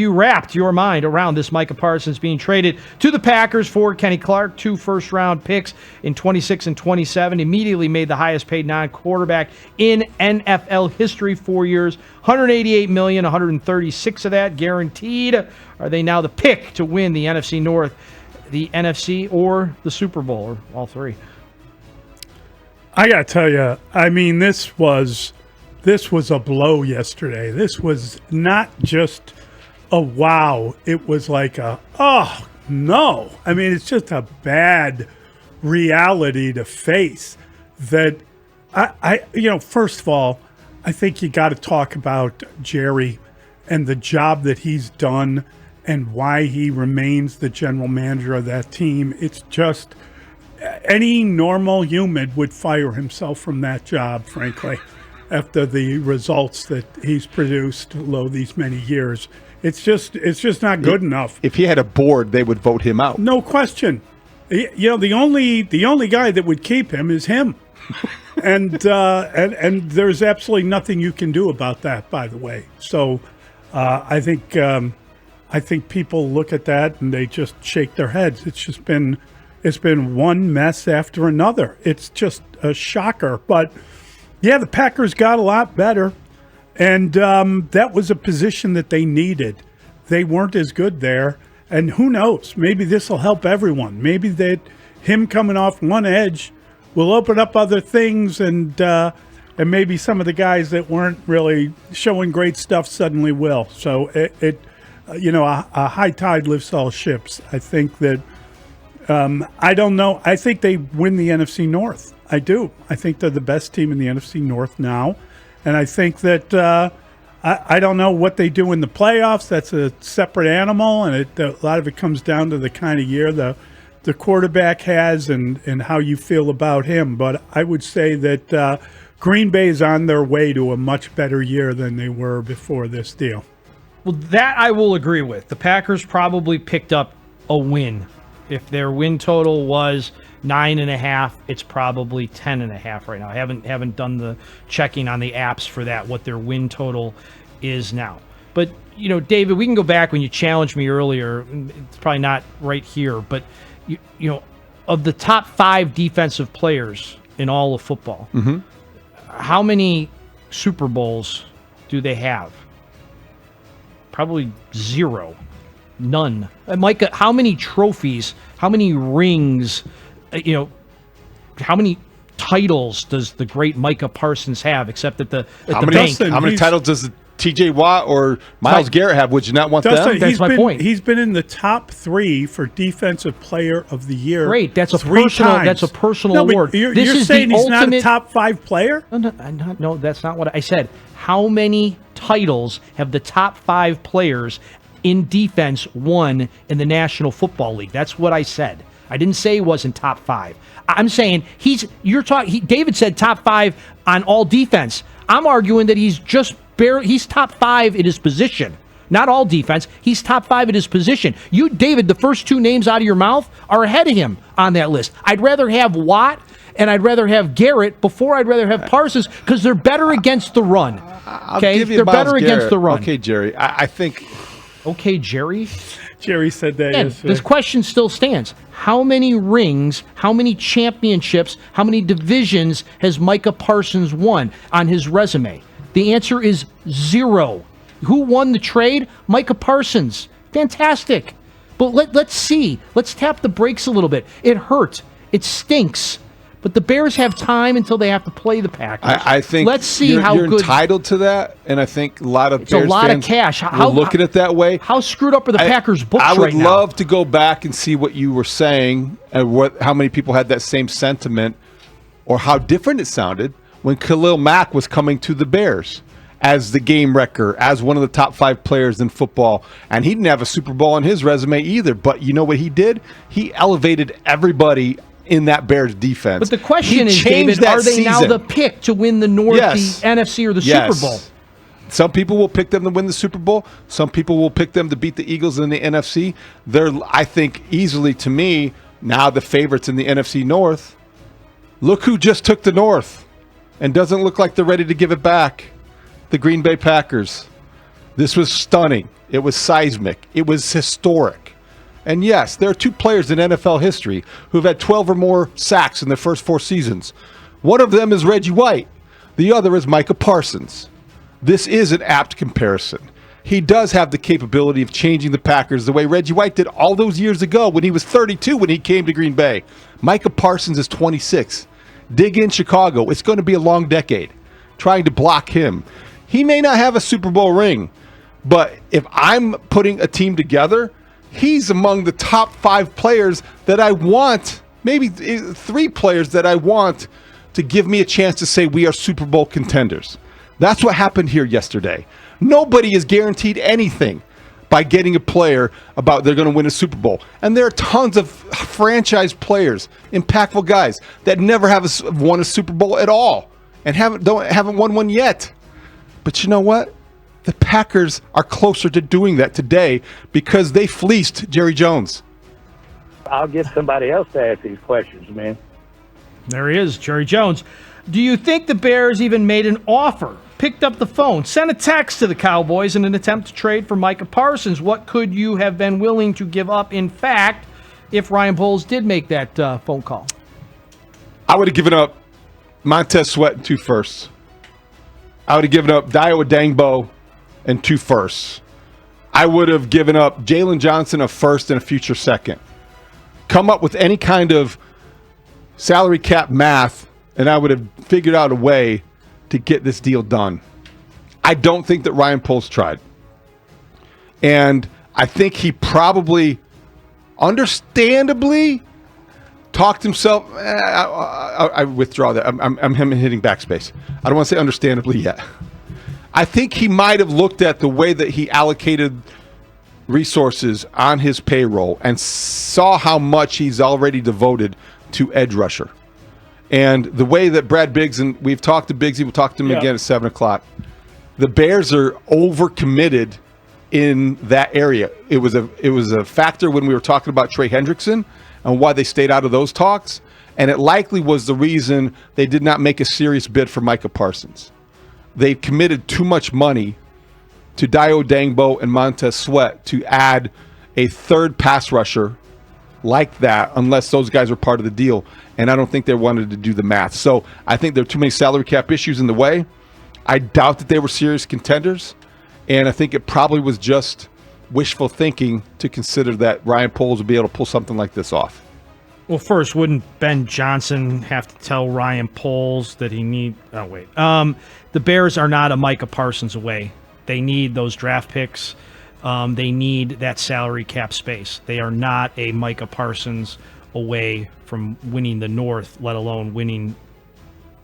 You wrapped your mind around this Micah Parsons being traded to the Packers for Kenny Clark, 2 first-round picks in 26 and 27, immediately made the highest-paid non-quarterback in NFL history, 4 years, $188 million, 136 of that guaranteed. Are they now the pick to win the NFC North, the NFC, or the Super Bowl, or all three? I got to tell you, I mean, this was a blow yesterday. This was not just a wow. It was like a, oh, no. I mean, it's just a bad reality to face that first of all, I think you got to talk about Jerry and the job that he's done and why he remains the general manager of that team. It's just any normal human would fire himself from that job, frankly, after the results that he's produced over these many years. It's just not good enough. If he had a board, they would vote him out. No question. You know, the only guy that would keep him is him. and there's absolutely nothing you can do about that, by the way. So I think people look at that and they just shake their heads. It's been one mess after another. It's just a shocker. But yeah, the Packers got a lot better. And that was a position that they needed. They weren't as good there. And who knows? Maybe this will help everyone. Maybe that him coming off one edge will open up other things, and maybe some of the guys that weren't really showing great stuff suddenly will. So a high tide lifts all ships. I think that I don't know. I think they win the NFC North. I do. I think they're the best team in the NFC North now. And I think that I don't know what they do in the playoffs. That's a separate animal, and a lot of it comes down to the kind of year the quarterback has and how you feel about him. But I would say that Green Bay is on their way to a much better year than they were before this deal. Well, that I will agree with. The Packers probably picked up a win. If their win total was 9.5, it's probably 10.5 right now. I haven't done the checking on the apps for that, what their win total is now. But, you know, David, we can go back when you challenged me earlier. It's probably not right here, but, you know, of the top 5 defensive players in all of football, how many Super Bowls do they have? Probably 0. None. Micah, how many trophies, how many rings, how many titles does the great Micah Parsons have, except at the bank? How many titles does T.J. Watt or Myles Garrett have? Would you not want them? That's my point. He's been in the top 3 for Defensive Player of the Year. Great. That's a 3 personal. times. That's a personal award. You're saying he's not a top 5 player? No, that's not what I said. How many titles have the top 5 players in defense won in the National Football League? That's what I said. I didn't say he wasn't top 5. I'm saying David said top 5 on all defense. I'm arguing that he's just he's top 5 in his position. Not all defense. He's top 5 in his position. You, David, the first 2 names out of your mouth are ahead of him on that list. I'd rather have Watt and I'd rather have Garrett before I'd rather have Parsons because they're better against the run. Okay, they're better against the run. Okay, Jerry. I think. Okay, Jerry? Jerry said that. And this question still stands. How many rings, how many championships, how many divisions has Micah Parsons won on his resume? The answer is 0. Who won the trade? Micah Parsons. Fantastic. But let's see. Let's tap the brakes a little bit. It hurt. It stinks. But the Bears have time until they have to play the Packers. I think let's see you're good. entitled to that, and I think a lot of It's Bears a lot fans of cash. will look at it that way. How screwed up are the Packers' books right now? I would love to go back and see what you were saying and how many people had that same sentiment or how different it sounded when Khalil Mack was coming to the Bears as the game wrecker, as one of the top 5 players in football. And he didn't have a Super Bowl on his resume either. But you know what he did? He elevated everybody in that Bears defense. But the question is, David, are they now the pick to win the North, the NFC, or the Super Bowl? Some people will pick them to win the Super Bowl. Some people will pick them to beat the Eagles in the NFC. They're, I think, easily, to me, now the favorites in the NFC North. Look who just took the North and doesn't look like they're ready to give it back. The Green Bay Packers. This was stunning. It was seismic. It was historic. And yes, there are two players in NFL history who've had 12 or more sacks in their first 4 seasons. One of them is Reggie White. The other is Micah Parsons. This is an apt comparison. He does have the capability of changing the Packers the way Reggie White did all those years ago when he was 32 when he came to Green Bay. Micah Parsons is 26. Dig in Chicago. It's going to be a long decade trying to block him. He may not have a Super Bowl ring, but if I'm putting a team together, he's among the top 5 players that I want, maybe 3 players that I want to give me a chance to say we are Super Bowl contenders. That's what happened here yesterday. Nobody is guaranteed anything by getting a player about they're going to win a Super Bowl. And there are tons of franchise players, impactful guys that never have won a Super Bowl at all and haven't won one yet. But you know what? The Packers are closer to doing that today because they fleeced Jerry Jones. I'll get somebody else to ask these questions, man. There he is, Jerry Jones. Do you think the Bears even made an offer, picked up the phone, sent a text to the Cowboys in an attempt to trade for Micah Parsons? What could you have been willing to give up, in fact, if Ryan Poles did make that phone call? I would have given up Montez Sweat and 2 firsts. I would have given up Dio Adangbo and 2 firsts. I would have given up Jalen Johnson a first and a future second. Come up with any kind of salary cap math, and I would have figured out a way to get this deal done. I don't think that Ryan Poles tried. And I think he probably, understandably, talked himself. I withdraw that. I'm him hitting backspace. I don't want to say understandably yet. I think he might have looked at the way that he allocated resources on his payroll and saw how much he's already devoted to edge rusher. And the way that Brad Biggs, and we've talked to Biggsy, we'll talk to him again at 7 o'clock. The Bears are overcommitted in that area. It was a factor when we were talking about Trey Hendrickson and why they stayed out of those talks. And it likely was the reason they did not make a serious bid for Micah Parsons. They committed too much money to Dio Dangbo and Montez Sweat to add a third pass rusher like that unless those guys were part of the deal. And I don't think they wanted to do the math. So I think there are too many salary cap issues in the way. I doubt that they were serious contenders. And I think it probably was just wishful thinking to consider that Ryan Poles would be able to pull something like this off. Well, first, wouldn't Ben Johnson have to tell Ryan Poles that he need... Oh, wait. The Bears are not a Micah Parsons away. They need those draft picks. They need that salary cap space. They are not a Micah Parsons away from winning the North, let alone winning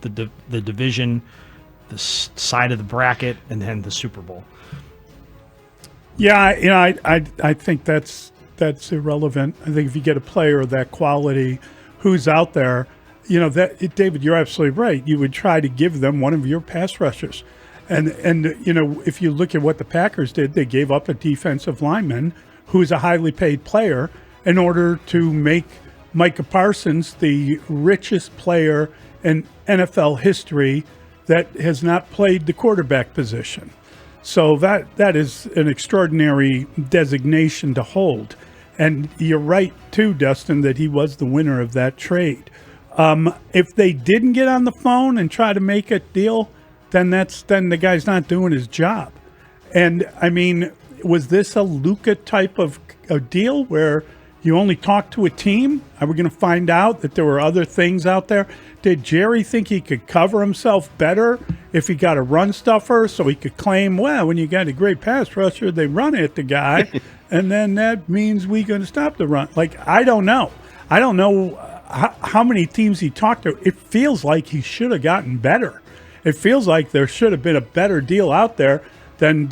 the division, the side of the bracket, and then the Super Bowl. Yeah, I think that's irrelevant. I think if you get a player of that quality who's out there, David, you're absolutely right. You would try to give them one of your pass rushers. And if you look at what the Packers did, they gave up a defensive lineman who's a highly paid player in order to make Micah Parsons the richest player in NFL history that has not played the quarterback position. So that is an extraordinary designation to hold. And you're right, too, Dustin, that he was the winner of that trade. If they didn't get on the phone and try to make a deal, then the guy's not doing his job. And, I mean, was this a Luka type of a deal where you only talk to a team? Are we going to find out that there were other things out there? Did Jerry think he could cover himself better if he got a run stuffer so he could claim, well, when you got a great pass rusher, they run at the guy, and then that means we're going to stop the run? Like, I don't know. I don't know how many teams he talked to. It feels like he should have gotten better. It feels like there should have been a better deal out there than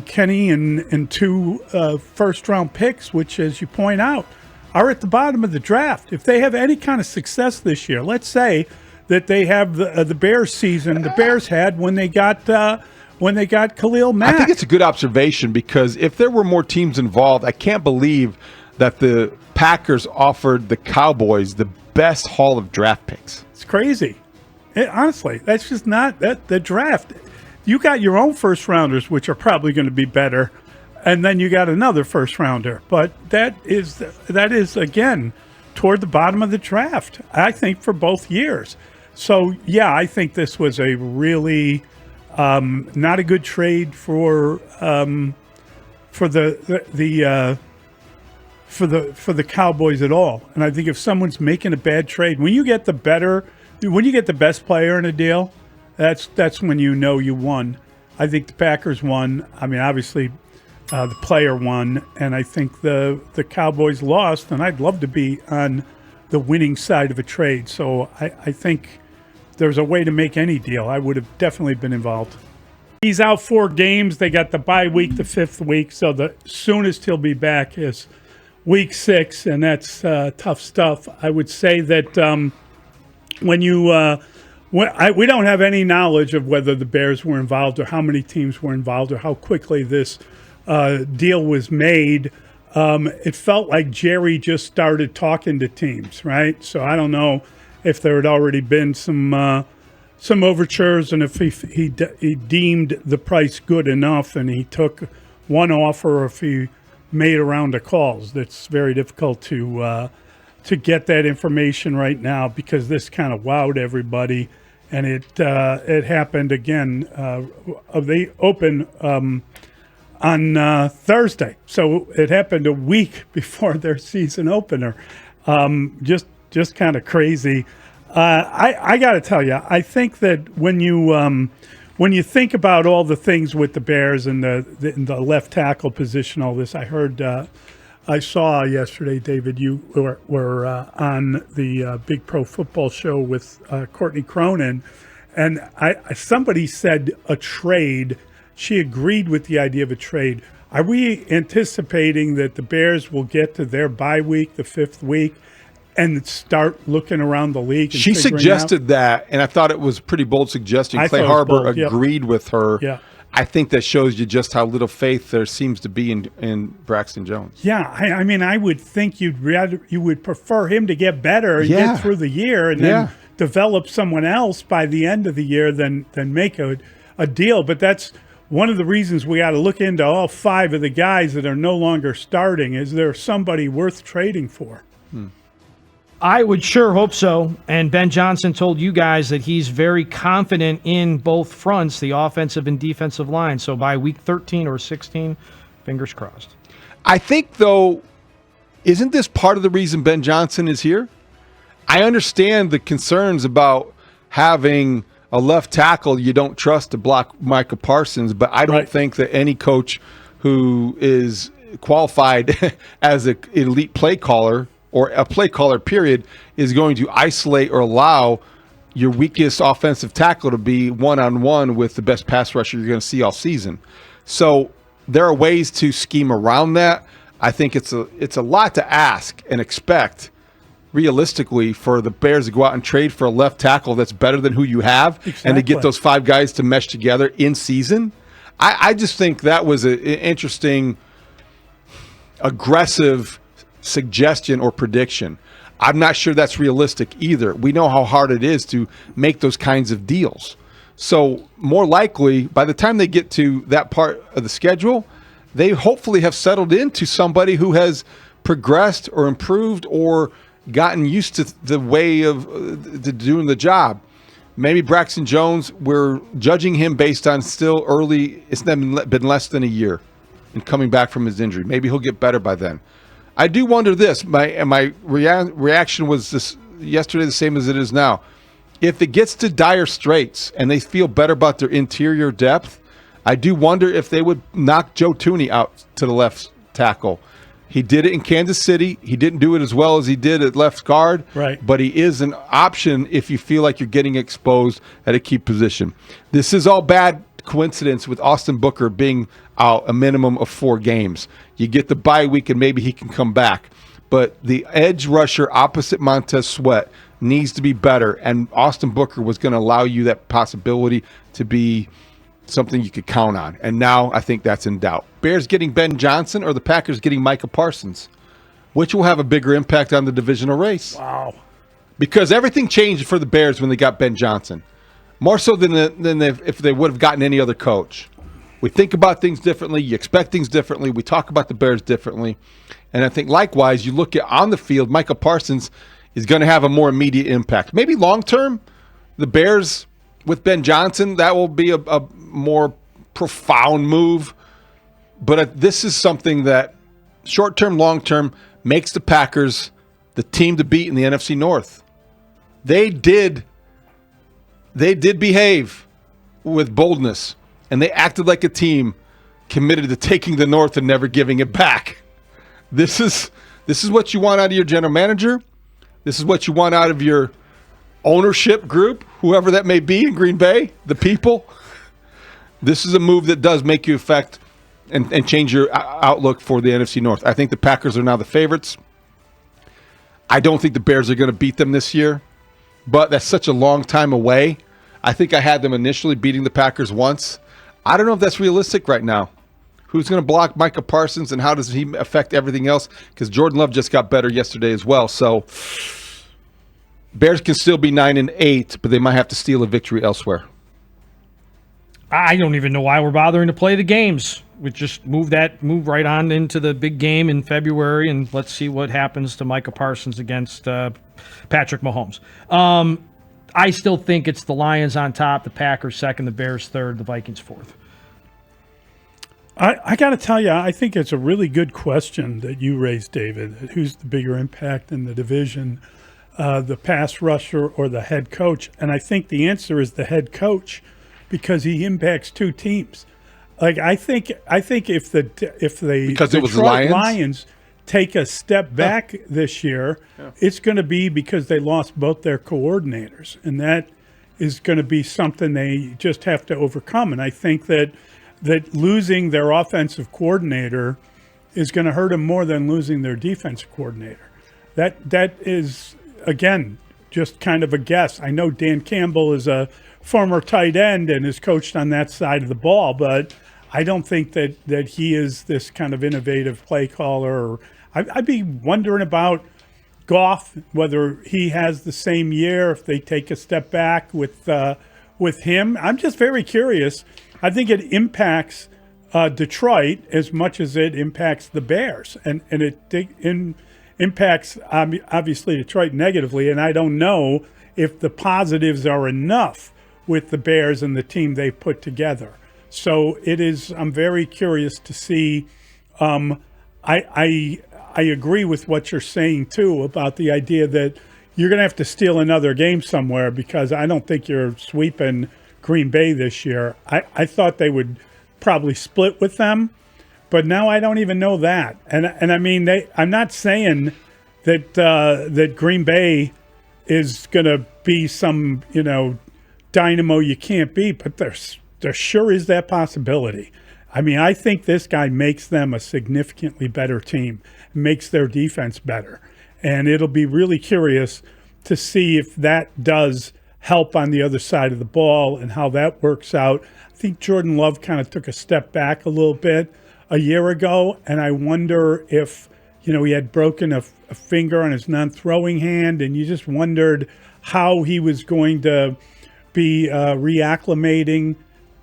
Kenny and 2 first-round picks, which, as you point out, are at the bottom of the draft. If they have any kind of success this year, let's say that they have the Bears season the Bears had when they got Khalil Mack. I think it's a good observation because if there were more teams involved, I can't believe that the Packers offered the Cowboys the best haul of draft picks. It's crazy. Honestly, that's just not the draft. you got your own first rounders, which are probably going to be better, and then you got another first rounder. But that is again toward the bottom of the draft, I think, for both years. So yeah, I think this was a really not a good trade for the Cowboys at all. And I think if someone's making a bad trade, when you get the best player in a deal, that's when you know you won. I think the Packers won. I mean, obviously, the player won, and I think the Cowboys lost. And I'd love to be on the winning side of a trade. So I think there's a way to make any deal. I would have definitely been involved. He's out 4 games. They got the bye week, the 5th week. So the soonest he'll be back is week 6, and that's tough stuff. I would say that we don't have any knowledge of whether the Bears were involved or how many teams were involved or how quickly this deal was made. It felt like Jerry just started talking to teams, right? So I don't know if there had already been some overtures and if he deemed the price good enough and he took one offer, or if he made a round of calls. That's very difficult to get that information right now because this kind of wowed everybody, and it happened again. They open on Thursday, so it happened a week before their season opener. Just kind of crazy. I got to tell you, I think that when you think about all the things with the Bears and the left tackle position, all this, I saw yesterday, David, you were on the Big Pro Football Show with Courtney Cronin, and somebody said a trade. She agreed with the idea of a trade. Are we anticipating that the Bears will get to their bye week, the 5th week, and start looking around the league? And she suggested that, and I thought it was a pretty bold suggestion. Clay Harbor agreed with her. Yeah. I think that shows you just how little faith there seems to be in Braxton Jones. Yeah, I mean, I would think you would prefer him to get better and get through the year and then develop someone else by the end of the year than make a deal. But that's one of the reasons we got to look into all 5 of the guys that are no longer starting. Is there somebody worth trading for? I would sure hope so. And Ben Johnson told you guys that he's very confident in both fronts, the offensive and defensive line. So by week 13 or 16, fingers crossed. I think, though, isn't this part of the reason Ben Johnson is here? I understand the concerns about having a left tackle you don't trust to block Micah Parsons, but I don't think that any coach who is qualified as an elite play caller or a play caller, period, is going to isolate or allow your weakest offensive tackle to be one-on-one with the best pass rusher you're going to see all season. So there are ways to scheme around that. I think it's a lot to ask and expect, realistically, for the Bears to go out and trade for a left tackle that's better than who you have and to get those 5 guys to mesh together in season. I just think that was an interesting, aggressive suggestion or prediction. I'm not sure that's realistic either. We know how hard it is to make those kinds of deals. So more likely, by the time they get to that part of the schedule, they hopefully have settled into somebody who has progressed or improved or gotten used to the way of doing the job. Maybe Braxton Jones, we're judging him based on still early. It's been less than a year and coming back from his injury. Maybe he'll get better by then. I do wonder this. My reaction was this yesterday the same as it is now. If it gets to dire straits and they feel better about their interior depth, I do wonder if they would knock Joe Thuney out to the left tackle. He did it in Kansas City. He didn't do it as well as he did at left guard, but he is an option if you feel like you're getting exposed at a key position. This is all bad coincidence with Austin Booker being out a minimum of 4 games. You get the bye week and maybe he can come back. But the edge rusher opposite Montez Sweat needs to be better, and Austin Booker was going to allow you that possibility to be something you could count on. And now I think that's in doubt. Bears getting Ben Johnson or the Packers getting Micah Parsons? Which will have a bigger impact on the divisional race? Wow. Because everything changed for the Bears when they got Ben Johnson. more so than if they would have gotten any other coach. We think about things differently. You expect things differently. We talk about the Bears differently. And I think likewise, you look at on the field, Micah Parsons is going to have a more immediate impact. Maybe long-term, the Bears with Ben Johnson, that will be a more profound move. But this is something that short-term, long-term makes the Packers the team to beat in the NFC North. They did behave with boldness, and they acted like a team committed to taking the North and never giving it back. This is what you want out of your general manager. This is what you want out of your ownership group, whoever that may be in Green Bay, the people. This is a move that does make you affect and change your outlook for the NFC North. I think the Packers are now the favorites. I don't think the Bears are going to beat them this year, but that's such a long time away. I think I had them initially beating the Packers once. I don't know if that's realistic right now. Who's going to block Micah Parsons, and how does he affect everything else? Because Jordan Love just got better yesterday as well. So Bears can still be 9-8, but they might have to steal a victory elsewhere. I don't even know why we're bothering to play the games. We just move right on into the big game in February, and let's see what happens to Micah Parsons against Patrick Mahomes. I still think it's the Lions on top, the Packers second, the Bears third, the Vikings fourth. I got to tell you, I think it's a really good question that you raised, David. Who's the bigger impact in the division, the pass rusher or the head coach? And I think the answer is the head coach, because he impacts two teams. Like I think if the Detroit Lions take a step back this year, it's going to be because they lost both their coordinators, and that is going to be something they just have to overcome. And I think that losing their offensive coordinator is going to hurt them more than losing their defensive coordinator. That is, again, just kind of a guess. I know Dan Campbell is a former tight end and is coached on that side of the ball, but I don't think that he is this kind of innovative play caller. I'd be wondering about Goff, whether he has the same year, if they take a step back with him. I'm just very curious. I think it impacts Detroit as much as it impacts the Bears, and it impacts obviously Detroit negatively, and I don't know if the positives are enough with the Bears and the team they put together. So I'm very curious to see. I agree with what you're saying too about the idea that you're going to have to steal another game somewhere, because I don't think you're sweeping Green Bay this year. I thought they would probably split with them, but now I don't even know that. And I mean, I'm not saying that Green Bay is going to be some dynamo you can't beat, but there sure is that possibility. I mean, I think this guy makes them a significantly better team, makes their defense better. And it'll be really curious to see if that does help on the other side of the ball and how that works out. I think Jordan Love kind of took a step back a little bit a year ago, and I wonder if, he had broken a finger on his non-throwing hand, and you just wondered how he was going to be reacclimating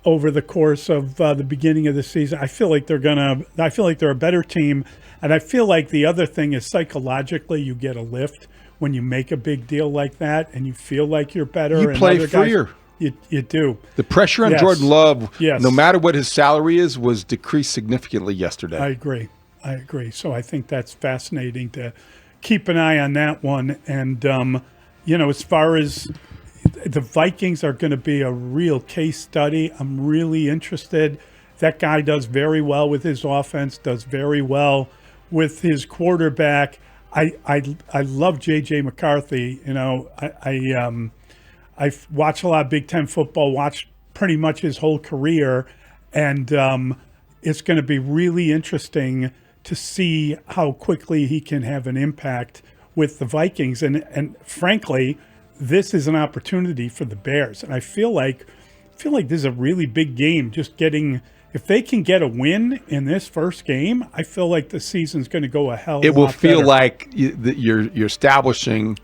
over the course of the beginning of the season. I feel like they're a better team, and I feel like the other thing is psychologically you get a lift when you make a big deal like that, and you feel like you're better. You play freer. You do. The pressure on Jordan Love, yes, no matter what his salary is, was decreased significantly yesterday. I agree. So I think that's fascinating to keep an eye on that one. And, as far as the Vikings are going to be a real case study, I'm really interested. That guy does very well with his offense, does very well with his quarterback. I love J.J. McCarthy. I watch a lot of Big Ten football, watched pretty much his whole career, and it's going to be really interesting to see how quickly he can have an impact with the Vikings. And frankly, this is an opportunity for the Bears. And I feel like this is a really big game. If they can get a win in this first game, I feel like the season's going to go a hell of a lot better. It will feel like you're establishing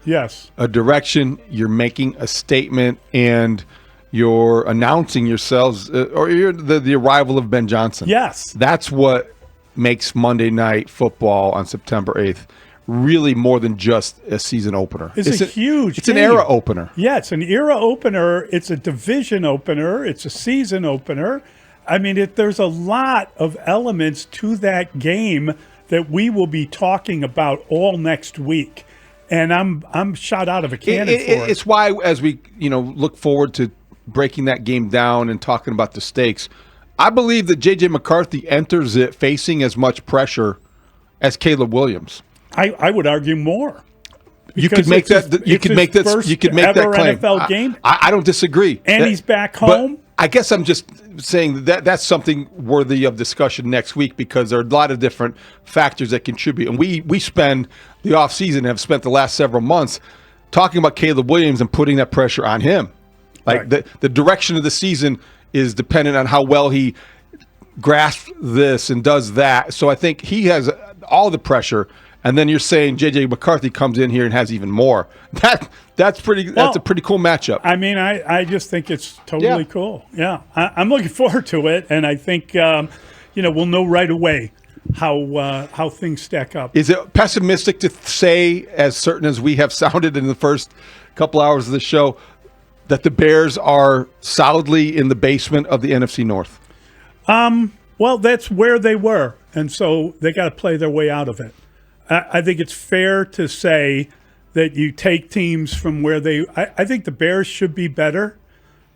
a direction, you're making a statement, and you're announcing yourselves, or you're the arrival of Ben Johnson. Yes. That's what makes Monday Night Football on September 8th really more than just a season opener. It's a huge It's an game. era opener. Yeah, it's an era opener. It's a division opener. It's a season opener. I mean, there's a lot of elements to that game that we will be talking about all next week. And I'm shot out of a cannon for it. It's why, as we look forward to breaking that game down and talking about the stakes, I believe that J.J. McCarthy enters it facing as much pressure as Caleb Williams. I would argue more. You could make that. You could make that. You could make that claim. NFL game. I don't disagree. And he's back home. But I guess I'm just saying that that's something worthy of discussion next week, because there are a lot of different factors that contribute. And we spend the offseason, have spent the last several months talking about Caleb Williams and putting that pressure on him. Like the direction of the season is dependent on how well he grasps this and does that. So I think he has all the pressure. And then you're saying J.J. McCarthy comes in here and has even more. That's a pretty cool matchup. I mean, I just think it's totally cool. Yeah, I'm looking forward to it, and I think we'll know right away how things stack up. Is it pessimistic to say, as certain as we have sounded in the first couple hours of the show, that the Bears are solidly in the basement of the NFC North? Well, that's where they were, and so they got to play their way out of it. I think it's fair to say that you take teams from where they – I think the Bears should be better,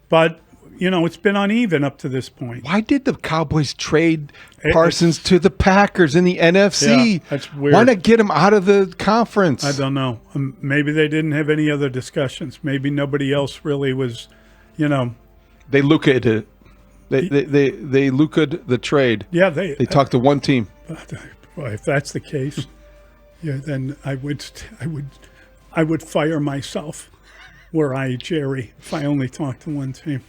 but, it's been uneven up to this point. Why did the Cowboys trade Parsons to the Packers in the NFC? Yeah, that's weird. Why not get him out of the conference? I don't know. Maybe they didn't have any other discussions. Maybe nobody else really was, They look at it. They look at the trade. Yeah, they talked to one team. Well, if that's the case, yeah, then I would fire myself, were I Jerry, if I only talked to one team.